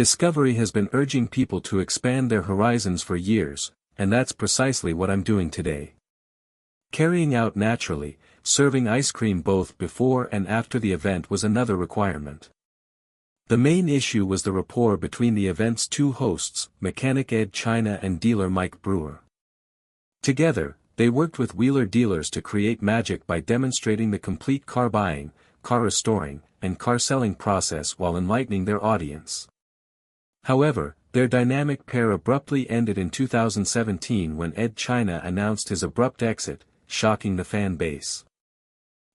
Discovery has been urging people to expand their horizons for years, and that's precisely what I'm doing today. Carrying out naturally, serving ice cream both before and after the event was another requirement. The main issue was the rapport between the event's two hosts, mechanic Edd China and dealer Mike Brewer. Together, they worked with wheeler dealers to create magic by demonstrating the complete car buying, car restoring, and car selling process while enlightening their audience. However, their dynamic pair abruptly ended in 2017 when Edd China announced his abrupt exit, shocking the fan base.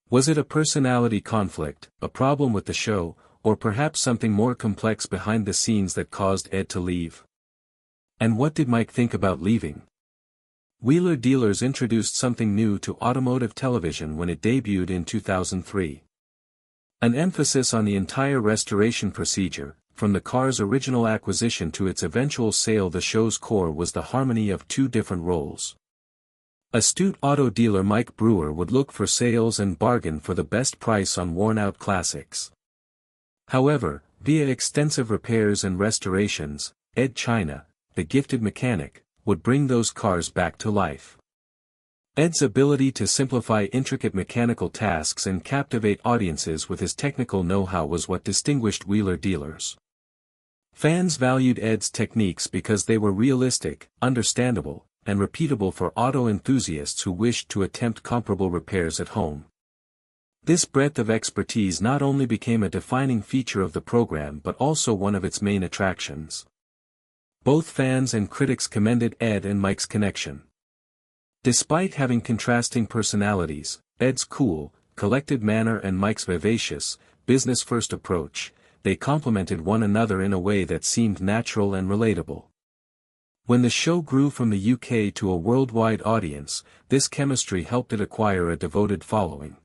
Was it a personality conflict, a problem with the show, or perhaps something more complex behind the scenes that caused Edd to leave? And what did Mike think about leaving? Wheeler Dealers introduced something new to automotive television when it debuted in 2003. An emphasis on the entire restoration procedure, from the car's original acquisition to its eventual sale. The show's core was the harmony of two different roles. Astute auto dealer Mike Brewer would look for sales and bargain for the best price on worn-out classics. However, via extensive repairs and restorations, Edd China, the gifted mechanic, would bring those cars back to life. Edd's ability to simplify intricate mechanical tasks and captivate audiences with his technical know-how was what distinguished Wheeler Dealers. Fans valued Edd's techniques because they were realistic, understandable, and repeatable for auto enthusiasts who wished to attempt comparable repairs at home. This breadth of expertise not only became a defining feature of the program but also one of its main attractions. Both fans and critics commended Edd and Mike's connection. Despite having contrasting personalities, Edd's cool, collected manner and Mike's vivacious, business-first approach, they complemented one another in a way that seemed natural and relatable. When the show grew from the UK to a worldwide audience, this chemistry helped it acquire a devoted following.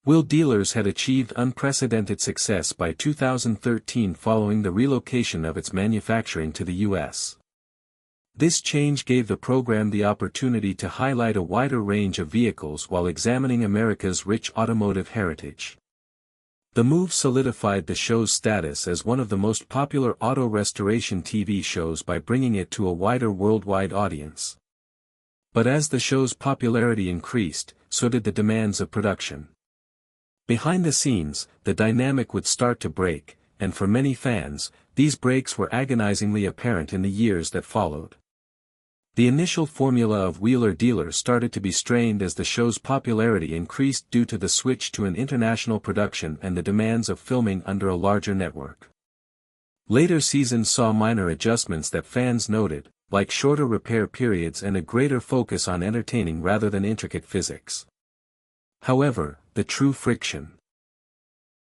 Wheeler Dealers had achieved unprecedented success by 2013 following the relocation of its manufacturing to the US. This change gave the program the opportunity to highlight a wider range of vehicles while examining America's rich automotive heritage. The move solidified the show's status as one of the most popular auto restoration TV shows by bringing it to a wider worldwide audience. But as the show's popularity increased, so did the demands of production. Behind the scenes, the dynamic would start to break, and for many fans, these breaks were agonizingly apparent in the years that followed. The initial formula of Wheeler Dealers started to be strained as the show's popularity increased due to the switch to an international production and the demands of filming under a larger network. Later seasons saw minor adjustments that fans noted, like shorter repair periods and a greater focus on entertaining rather than intricate physics. However, the true friction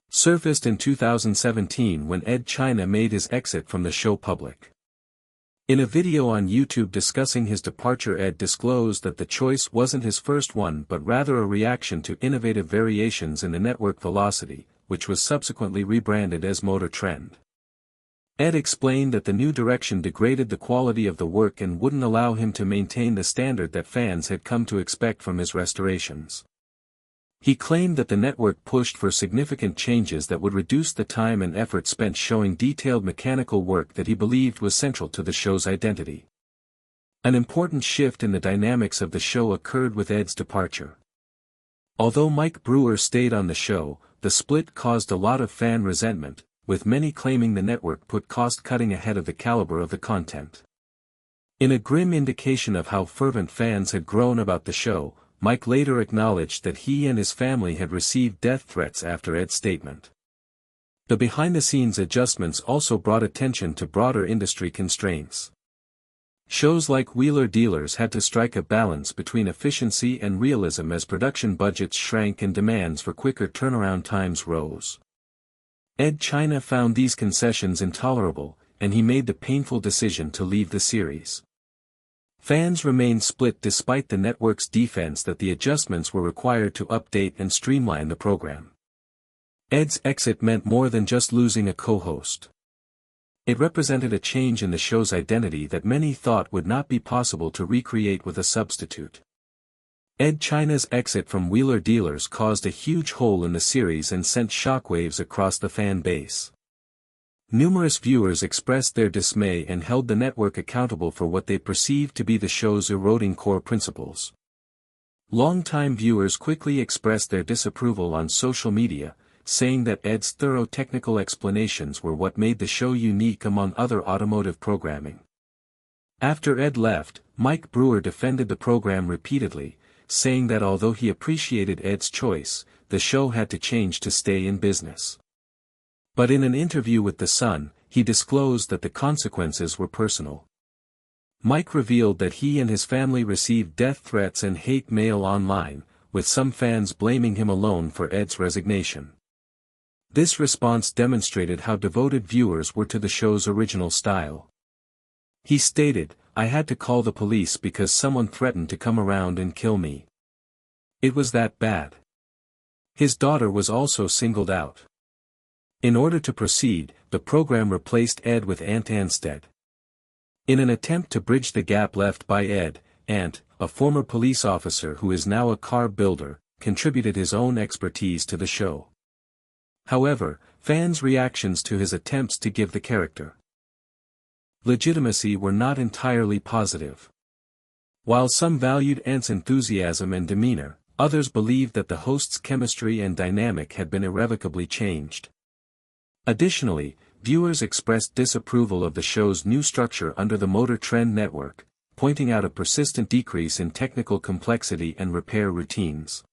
surfaced in 2017 when Edd China made his exit from the show public. In a video on YouTube discussing his departure, Edd disclosed that the choice wasn't his first one but rather a reaction to innovative variations in the network Velocity, which was subsequently rebranded as Motor Trend. Edd explained that the new direction degraded the quality of the work and wouldn't allow him to maintain the standard that fans had come to expect from his restorations. He claimed that the network pushed for significant changes that would reduce the time and effort spent showing detailed mechanical work that he believed was central to the show's identity. An important shift in the dynamics of the show occurred with Edd's departure. Although Mike Brewer stayed on the show, the split caused a lot of fan resentment, with many claiming the network put cost-cutting ahead of the caliber of the content. In a grim indication of how fervent fans had grown about the show, Mike later acknowledged that he and his family had received death threats after Edd's statement. The behind-the-scenes adjustments also brought attention to broader industry constraints. Shows like Wheeler Dealers had to strike a balance between efficiency and realism as production budgets shrank and demands for quicker turnaround times rose. Edd China found these concessions intolerable, and he made the painful decision to leave the series. Fans remained split despite the network's defense that the adjustments were required to update and streamline the program. Edd's exit meant more than just losing a co-host. It represented a change in the show's identity that many thought would not be possible to recreate with a substitute. Edd China's exit from Wheeler Dealers caused a huge hole in the series and sent shockwaves across the fan base. Numerous viewers expressed their dismay and held the network accountable for what they perceived to be the show's eroding core principles. Longtime viewers quickly expressed their disapproval on social media, saying that Edd's thorough technical explanations were what made the show unique among other automotive programming. After Edd left, Mike Brewer defended the program repeatedly, saying that although he appreciated Edd's choice, the show had to change to stay in business. But in an interview with The Sun, he disclosed that the consequences were personal. Mike revealed that he and his family received death threats and hate mail online, with some fans blaming him alone for Edd's resignation. This response demonstrated how devoted viewers were to the show's original style. He stated, "I had to call the police because someone threatened to come around and kill me. It was that bad." His daughter was also singled out. In order to proceed, the program replaced Edd with Ant Anstead. In an attempt to bridge the gap left by Edd, Ant, a former police officer who is now a car builder, contributed his own expertise to the show. However, fans' reactions to his attempts to give the character legitimacy were not entirely positive. While some valued Ant's enthusiasm and demeanor, others believed that the host's chemistry and dynamic had been irrevocably changed. Additionally, viewers expressed disapproval of the show's new structure under the Motor Trend network, pointing out a persistent decrease in technical complexity and repair routines.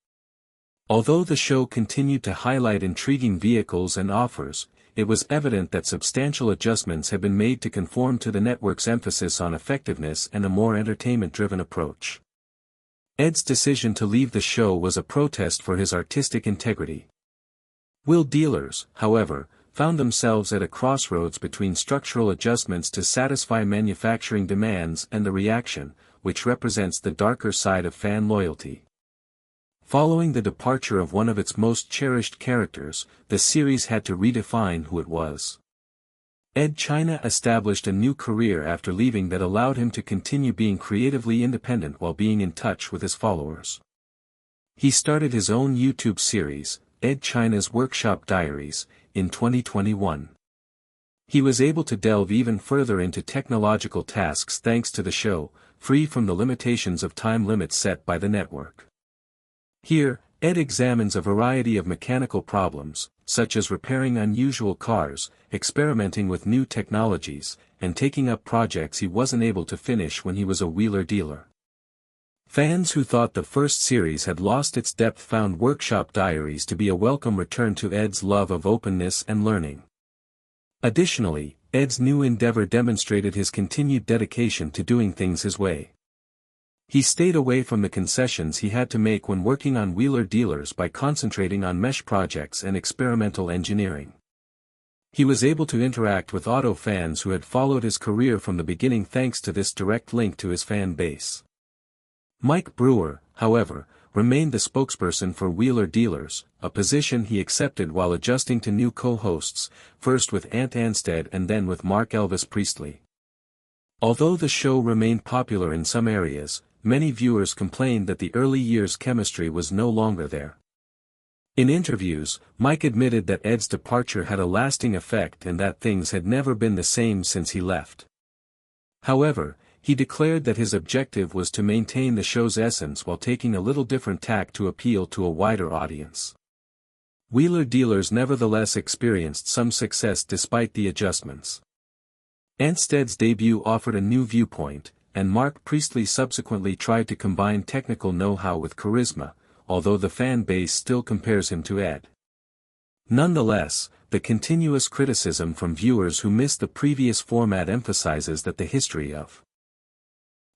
Although the show continued to highlight intriguing vehicles and offers, it was evident that substantial adjustments had been made to conform to the network's emphasis on effectiveness and a more entertainment-driven approach. Edd's decision to leave the show was a protest for his artistic integrity. Wheel dealers, however, found themselves at a crossroads between structural adjustments to satisfy manufacturing demands and the reaction, which represents the darker side of fan loyalty. Following the departure of one of its most cherished characters, the series had to redefine who it was. Edd China established a new career after leaving that allowed him to continue being creatively independent while being in touch with his followers. He started his own YouTube series, Edd China's Workshop Diaries, in 2021. He was able to delve even further into technological tasks thanks to the show, free from the limitations of time limits set by the network. Here, Edd examines a variety of mechanical problems, such as repairing unusual cars, experimenting with new technologies, and taking up projects he wasn't able to finish when he was a wheeler dealer. Fans who thought the first series had lost its depth found Workshop Diaries to be a welcome return to Edd's love of openness and learning. Additionally, Edd's new endeavor demonstrated his continued dedication to doing things his way. He stayed away from the concessions he had to make when working on wheeler dealers by concentrating on mesh projects and experimental engineering. He was able to interact with auto fans who had followed his career from the beginning thanks to this direct link to his fan base. Mike Brewer, however, remained the spokesperson for wheeler dealers, a position he accepted while adjusting to new co-hosts, first with Ant Anstead and then with Mark Elvis Priestley. Although the show remained popular in some areas, many viewers complained that the early years' chemistry was no longer there. In interviews, Mike admitted that Edd's departure had a lasting effect and that things had never been the same since he left. However, he declared that his objective was to maintain the show's essence while taking a little different tack to appeal to a wider audience. Wheeler dealers nevertheless experienced some success despite the adjustments. Anstead's debut offered a new viewpoint, and Mark Priestley subsequently tried to combine technical know-how with charisma, although the fan base still compares him to Edd. Nonetheless, the continuous criticism from viewers who missed the previous format emphasizes that the history of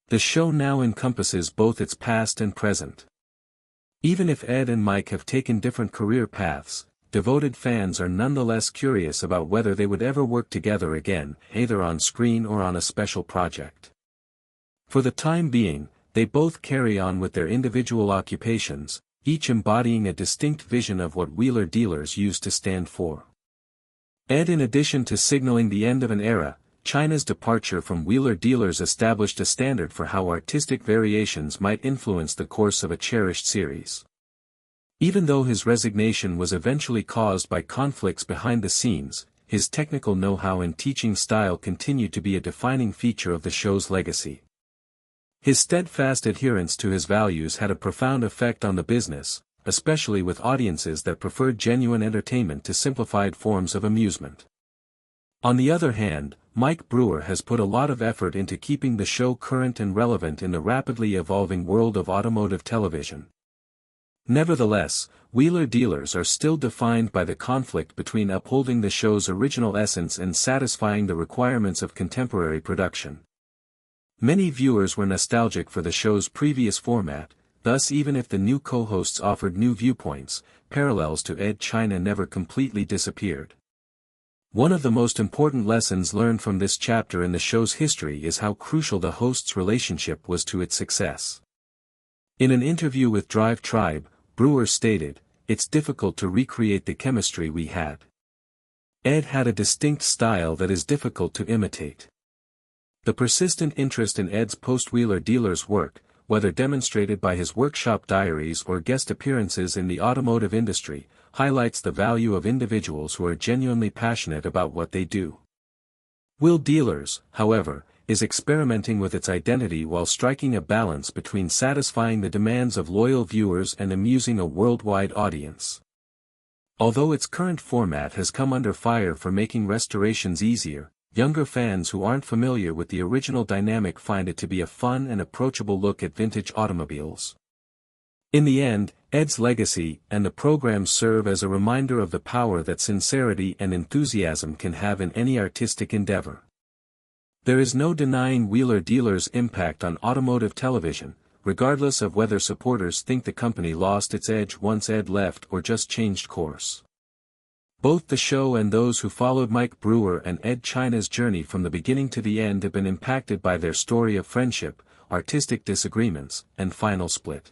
the show now encompasses both its past and present. Even if Edd and Mike have taken different career paths, devoted fans are nonetheless curious about whether they would ever work together again, either on screen or on a special project. For the time being, they both carry on with their individual occupations, each embodying a distinct vision of what wheeler dealers used to stand for. Edd, in addition to signaling the end of an era, China's departure from wheeler dealers established a standard for how artistic variations might influence the course of a cherished series. Even though his resignation was eventually caused by conflicts behind the scenes, his technical know-how and teaching style continued to be a defining feature of the show's legacy. His steadfast adherence to his values had a profound effect on the business, especially with audiences that preferred genuine entertainment to simplified forms of amusement. On the other hand, Mike Brewer has put a lot of effort into keeping the show current and relevant in the rapidly evolving world of automotive television. Nevertheless, Wheeler Dealers are still defined by the conflict between upholding the show's original essence and satisfying the requirements of contemporary production. Many viewers were nostalgic for the show's previous format, thus even if the new co-hosts offered new viewpoints, parallels to Edd China never completely disappeared. One of the most important lessons learned from this chapter in the show's history is how crucial the hosts' relationship was to its success. In an interview with Drive Tribe, Brewer stated, "It's difficult to recreate the chemistry we had. Edd had a distinct style that is difficult to imitate." The persistent interest in Edd's post-Wheeler Dealers work, whether demonstrated by his workshop diaries or guest appearances in the automotive industry, highlights the value of individuals who are genuinely passionate about what they do. Wheeler Dealers, however, is experimenting with its identity while striking a balance between satisfying the demands of loyal viewers and amusing a worldwide audience. Although its current format has come under fire for making restorations easier, younger fans who aren't familiar with the original dynamic find it to be a fun and approachable look at vintage automobiles. In the end, Edd's legacy and the program serve as a reminder of the power that sincerity and enthusiasm can have in any artistic endeavor. There is no denying Wheeler Dealers' impact on automotive television, regardless of whether supporters think the company lost its edge once Edd left or just changed course. Both the show and those who followed Mike Brewer and Edd China's journey from the beginning to the end have been impacted by their story of friendship, artistic disagreements, and final split.